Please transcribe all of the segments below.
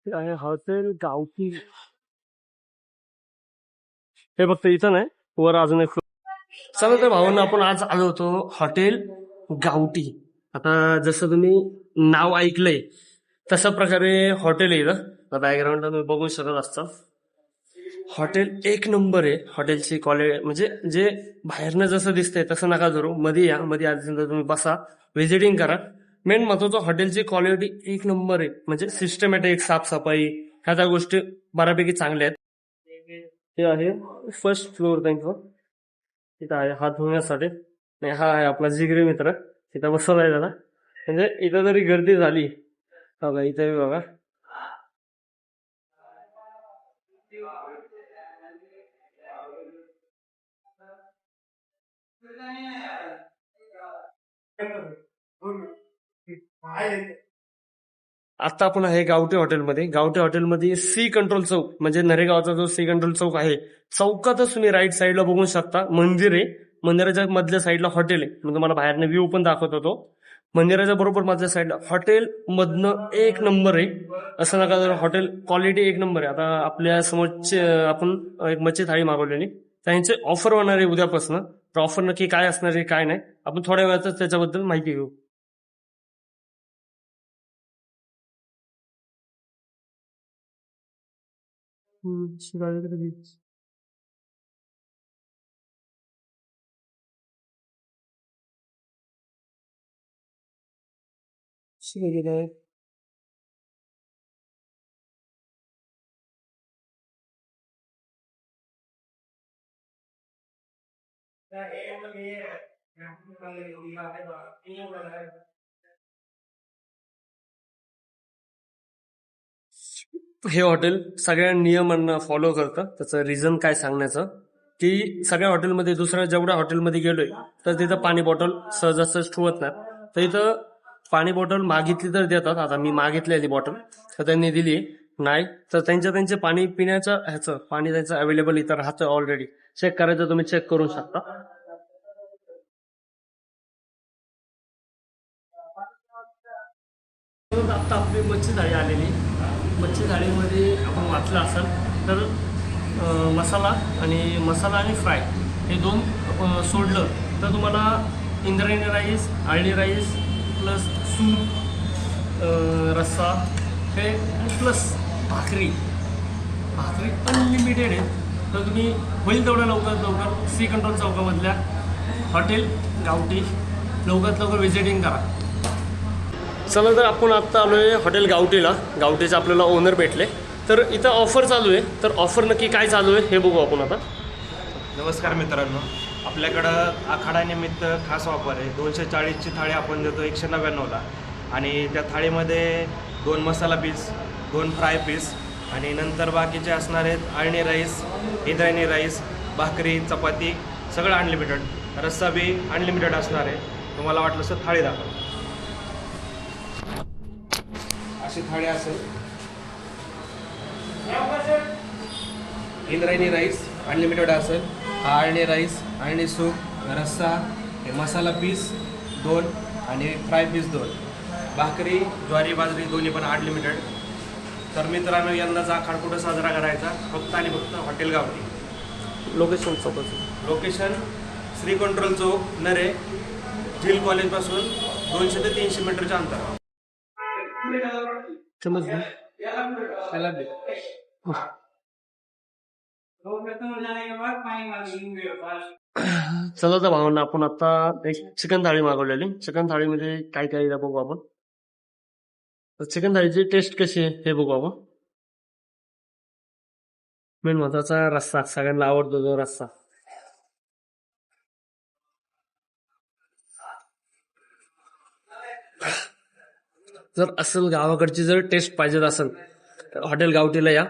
हे आहे हॉटेल गावठी. हे फक्त इथं नाही, वर अजून एक. चला तर भावांनो, आपण आज आलो होतो हॉटेल गावठी. आता जसं तुम्ही नाव ऐकलंय तशा प्रकारे हॉटेल आहे इथं. बॅकग्राऊंडला तुम्ही बघू शकत असता. हॉटेल एक नंबर आहे. हॉटेलची क्वालिटी म्हणजे जे बाहेरनं जसं दिसतंय तसं नका धरू. मध्ये या, मध्ये आल्यानंतर तुम्ही बसा, व्हिजिटिंग करा. मेन महत्वाचं हॉटेलची क्वालिटी एक नंबर आहे. म्हणजे सिस्टमॅटिक, साफसफाई ह्या त्या गोष्टी बऱ्यापैकी चांगल्या आहेत. हे आहे फर्स्ट फ्लोअर त्यांचं. तिथं आहे हात धुण्यासाठी. आणि हा आहे आपला जिगरी मित्र, तिथं बसवलाय त्याला. म्हणजे इथं जरी गर्दी झाली, बघा इथे बघा. आता आपण आहे गावठी हॉटेलमध्ये. गावठी हॉटेलमध्ये सी कंट्रोल चौक म्हणजे नरेगावचा जो सी कंट्रोल चौक आहे, चौकातच तुम्ही राईट साईडला बघू शकता मंदिर आहे. मंदिराच्या मधल्या साईडला हॉटेल आहे. मी तुम्हाला बाहेरने व्ह्यू पण दाखवत होतो. मंदिराच्या बरोबर मधल्या साईडला हॉटेल मधनं एक नंबर आहे. असं नका जर, हॉटेल क्वालिटी एक नंबर आहे. आता आपल्या समोरचे आपण एक मच्छी थाळी मागवलेली, त्यांचे ऑफर होणार आहे उद्यापासून. तर ऑफर नक्की काय असणार आहे काय नाही, आपण थोड्या वेळातच त्याच्याबद्दल माहिती घेऊ. शिवाजी शिवाजी हे हॉटेल सगळ्या नियमांना फॉलो करतं. त्याचं रिझन काय सांगण्याचं, की सगळ्या हॉटेलमध्ये, दुसऱ्या जेवढ्या हॉटेलमध्ये गेलोय तर तिथं पाणी बॉटल सहजासहज ठेवत नाही. तर इथं पाणी बॉटल मागितली तर देतात. आता मी मागितलेली बॉटल तर त्यांनी दिली नाही, तर त्यांचे पाणी पिण्याचं ह्याचं पाणी त्यांचं अवेलेबल इथं राहतं ऑलरेडी. चेक करायचं तुम्ही चेक करू शकता. आता आपली मच्छी थाळी आलेली. मच्छी थाळीमध्ये आपण वाचलं असाल तर मसाला आणि फ्राय हे दोन सोडलं तर तुम्हाला इंद्रायणी राईस, आळणी राईस प्लस सूप, रस्सा हे प्लस भाकरी. भाकरी अनलिमिटेड आहे. तर तुम्ही होईल तेवढ्या लवकरात लवकर सी कंट्रोल चौकामधल्या हॉटेल गावठी लवकरात लवकर व्हिजिटिंग करा. चला तर आपण आत्ता आलो आहे हॉटेल गावठीला. गावठीचे आपल्याला ओनर भेटले. तर इथं ऑफर चालू आहे, तर ऑफर नक्की काय चालू आहे हे बघू आपण आता. नमस्कार मित्रांनो, आपल्याकडं आखाडानिमित्त खास ऑफर आहे. 240ची थाळी आपण देतो 199ला. आणि त्या थाळीमध्ये 2 मसाला पीस, 2 फ्राय पीस आणि नंतर बाकीचे असणार आहेत आळणी राईस, इंद्रायणी राईस, भाकरी, चपाती सगळं अनलिमिटेड. रस्सा बी अनलिमिटेड असणार आहे. तुम्हाला वाटलं तर थाळी दाखवा. अशी थाळी असेल. इंद्रायणी राईस अनलिमिटेड असेल. आळणी राईस, आळणी सूप, रस्सा, हे मसाला पीस 2 आणि फ्राय पीस 2, भाकरी ज्वारी बाजरी दोन्ही पण अनलिमिटेड. तर मित्रांनो, यंदाचा आखाड कुठं साजरा करायचा? फक्त आणि फक्त हॉटेल गावठी. लोकेशन सोबत. लोकेशन श्री कंट्रोल चौक, नरे, झील कॉलेजपासून 200 ते 300 मीटरच्या अंतरावर. समजलं. चला तर भावना, आपण आता एक चिकन थाळी मागवलेली. चिकन थाळीमध्ये काय काय बघू आपण. चिकन थाळीची टेस्ट कशी आहे हे बघू आपण. मेन महत्वाचा रस्सा, सगळ्यांना आवडतो जो रस्सा. जर असेल गावाकडची जर टेस्ट पाहिजे असेल तर हॉटेल गावठीला या.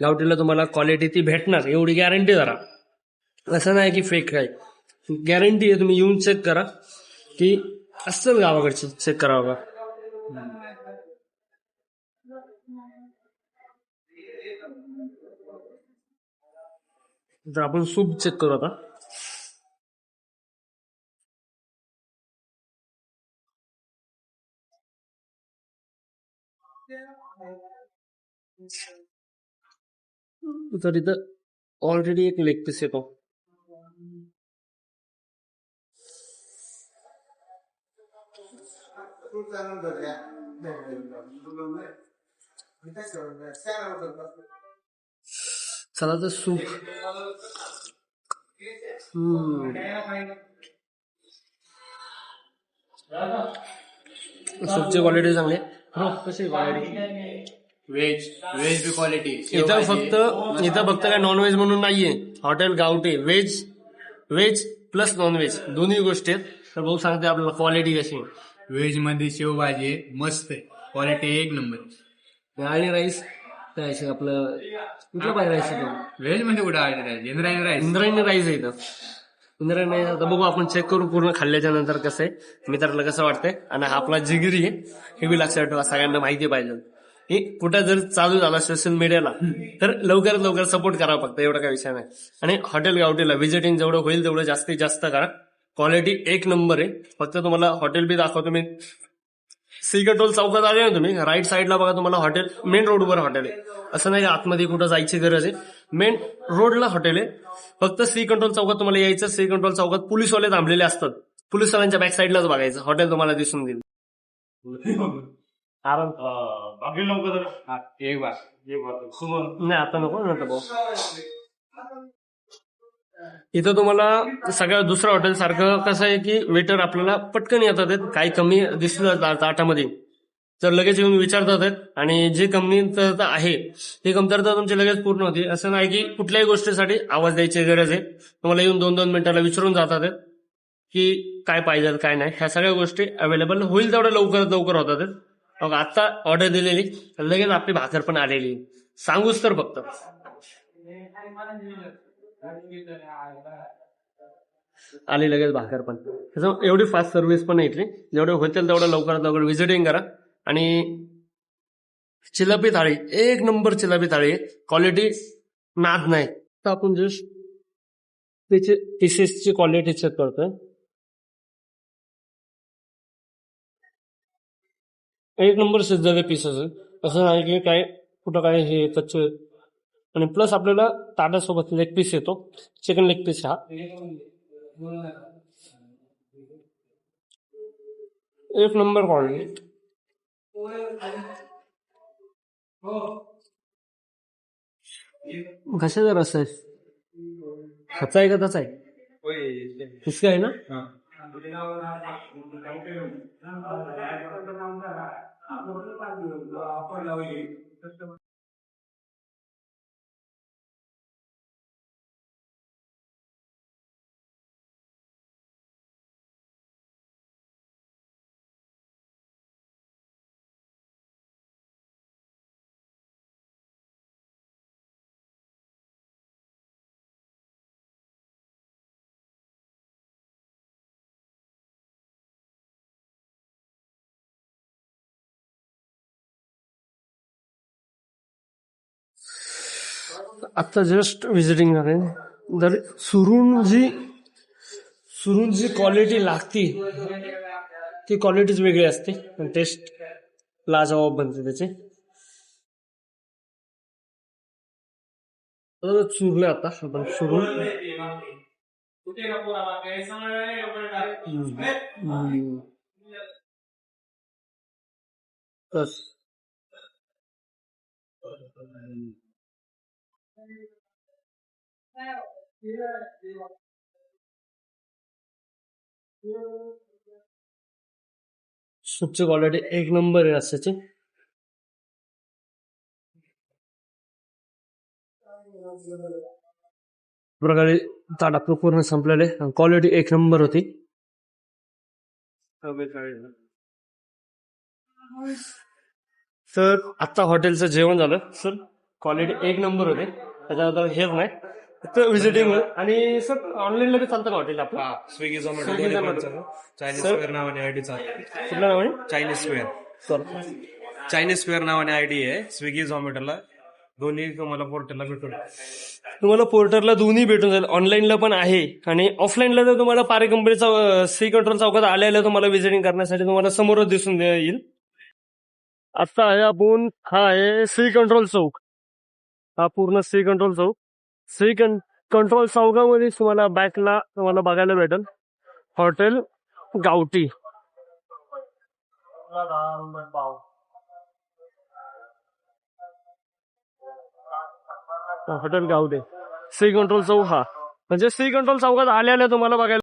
गावठीला तुम्हाला क्वालिटी ती भेटणार एवढी गॅरंटी जरा. असं नाही की फेक आहे, गॅरंटी आहे. तुम्ही येऊन चेक करा की असेल गावाकडची. चेक करा बघा. तर आपण सूप चेक करू आता. तर इथं ऑलरेडी एक लेग पीस येतो. चला तर सूप. सूपची क्वालिटी चांगली आहे. हो, कशी क्वालिटी? Veg veg quality. इथं फक्त काय नॉनव्हेज म्हणून नाहीये. हॉटेल गावठी व्हेज प्लस नॉनव्हेज दोन्ही गोष्टी आहेत. तर भाऊ सांगते आपल्याला क्वालिटी कशी आहे. व्हेज मध्ये शेवभाजी आहे, मस्त आहे, क्वालिटी एक नंबर. आणि राईस काय असेल आपलं कुठलं पाहिजे राईस आहे? व्हेज मध्ये कुठं आहे rice? Indrayani rice. Indrayani rice आहे इथं. इंद्रायणी राईस आता बघू आपण चेक करू पूर्ण खाल्ल्याच्या नंतर कसं आहे मित्राला कसं वाटतंय. आणि हा आपला जिगरी आहे हे बी लक्षात ठेवा, सगळ्यांना माहिती पाहिजे. हे कुठं जर चालू झाला सोशल मीडियाला तर लवकरात लवकर सपोर्ट करा, फक्त एवढा काही विषय नाही. आणि हॉटेल गावठीला व्हिजिटिंग जेवढं होईल तेवढं जास्तीत जास्त करा. क्वालिटी एक नंबर आहे. फक्त तुम्हाला हॉटेल बी दाखवतो मी. सी कंट्रोल चौकात आले ना तुम्ही, राईट साईडला बघा तुम्हाला हॉटेल, मेन रोडवर हॉटेल आहे. असं नाही आतमध्ये कुठं जायची गरज आहे, मेन रोडला हॉटेल आहे. फक्त सी कंट्रोल चौकात तुम्हाला यायचं. सी कंट्रोल चौकात पोलीसवाले थांबलेले असतात, पोलीसवाल्यांच्या बॅक साईडलाच बघायचं, हॉटेल तुम्हाला दिसून देईल. आराम एक बार नाही आता नको नंतर भाऊ. इथं तुम्हाला सगळ्या दुसऱ्या हॉटेल सारखं कसं आहे की वेटर आपल्याला पटकन येतात आहेत. काही कमी दिसलं ताटामध्ये तर लगेच येऊन विचारतात आहेत. आणि जी कमतरता आहे ती कमतरता तुमची लगेच पूर्ण होती. असं नाही की कुठल्याही गोष्टीसाठी आवाज द्यायची गरज आहे. तुम्हाला येऊन 2-2 मिनिटाला विचारून जातात आहेत की काय पाहिजे काय नाही. ह्या सगळ्या गोष्टी अवेलेबल होईल तेवढ्या लवकरात लवकर होतात आहेत. मग आता ऑर्डर दिलेली लगेच आपली भाकर पण आलेली, सांगूच तर फक्त. आली लगेच भाकर पण. त्याचं एवढी फास्ट सर्व्हिस पण आहे इथली. जेवढे होतील तेवढं लवकरात लवकर व्हिजिटिंग करा. आणि चिलापी थाळी एक नंबर चिलापी थाळी आहे, क्वालिटी नाद नाही. तर आपण जस्ट त्याचे पीसेसची क्वालिटी चेक करतोय. एक नंबर शिजलेले पीसेस आहे, असं नाही की काय कुठं काय हे कच्चे. आणि प्लस आपल्याला ताटासोबत लेग पीस येतो, चिकन लेग पीस हा एक नंबर क्वालिटी. कशाचा रस आहे? ह्याचा आहे का त्याचा आहे? किसका आहे ना? आता जस्ट व्हिजिटिंग झाले. जर सुरून जी क्वालिटी लागती ती क्वालिटीच वेगळी असते. टेस्ट लाजवाब बनते त्याचे. चुरले आता आपण सुरून. सूपची क्वालिटी एक नंबर आहे रस्त्याची. प्रकारे ताट आपलं पूर्ण संपलेले. क्वालिटी एक नंबर होती. तर आता हॉटेलचं जेवण झालं सर, क्वालिटी एक नंबर होते, त्याच्यानंतर हेच नाही तर व्हिजिटिंग. आणि सर ऑनलाईनला बी चालतं का हॉटेल आपलं? स्विगी झोमॅटो चायनीज स्क्वेअर नावाने आयडी चालते. कुठल्या नावाने? Chinese square. Sir Chinese square नावाने आयडी आहे स्विगी झोमॅटोला. दोन्ही तुम्हाला पोर्टलला भेटून तुम्हाला पोर्टरला दोन्ही भेटून जाईल. ऑनलाईनला पण आहे आणि ऑफलाईनला तर तुम्हाला पारे कंपनीचा सी कंट्रोल चौकात आलेला तुम्हाला व्हिजिटिंग करण्यासाठी तुम्हाला समोरच दिसून येईल. आता आहे आपण, हा आहे सी कंट्रोल चौक. हा पूर्ण सी कंट्रोल चौक. सी कंट्रोल चौकामध्ये तुम्हाला बॅकला तुम्हाला बघायला भेटेल हॉटेल गावठी. हॉटेल गावठी सी कंट्रोल चौक. हा म्हणजे सी कंट्रोल चौकात आल्याने तुम्हाला बघायला